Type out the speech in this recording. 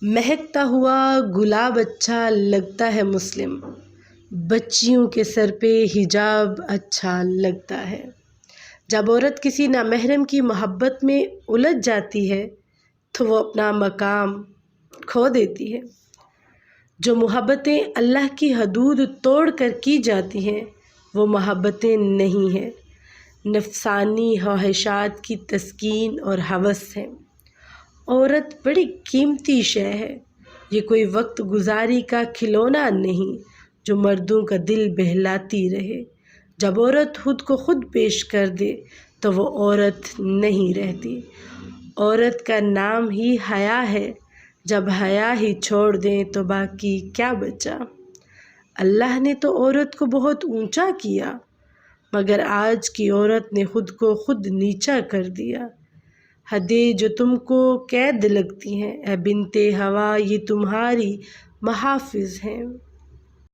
مہکتا ہوا گلاب اچھا لگتا ہے مسلم، بچیوں کے سر پہ حجاب اچھا لگتا ہے۔ جب عورت کسی نامحرم کی محبت میں الجھ جاتی ہے تو وہ اپنا مقام کھو دیتی ہے۔ جو محبتیں اللہ کی حدود توڑ کر کی جاتی ہیں وہ محبتیں نہیں ہیں، نفسانی خواہشات کی تسکین اور ہوس ہیں۔ عورت بڑی قیمتی شے ہے، یہ کوئی وقت گزاری کا کھلونا نہیں جو مردوں کا دل بہلاتی رہے۔ جب عورت خود کو خود پیش کر دے تو وہ عورت نہیں رہتی۔ عورت کا نام ہی حیا ہے، جب حیا ہی چھوڑ دیں تو باقی کیا بچا۔ اللہ نے تو عورت کو بہت اونچا کیا، مگر آج کی عورت نے خود کو خود نیچا کر دیا۔ حدیں جو تم کو قید لگتی ہیں، اے بنت ہوا یہ تمہاری محافظ ہیں۔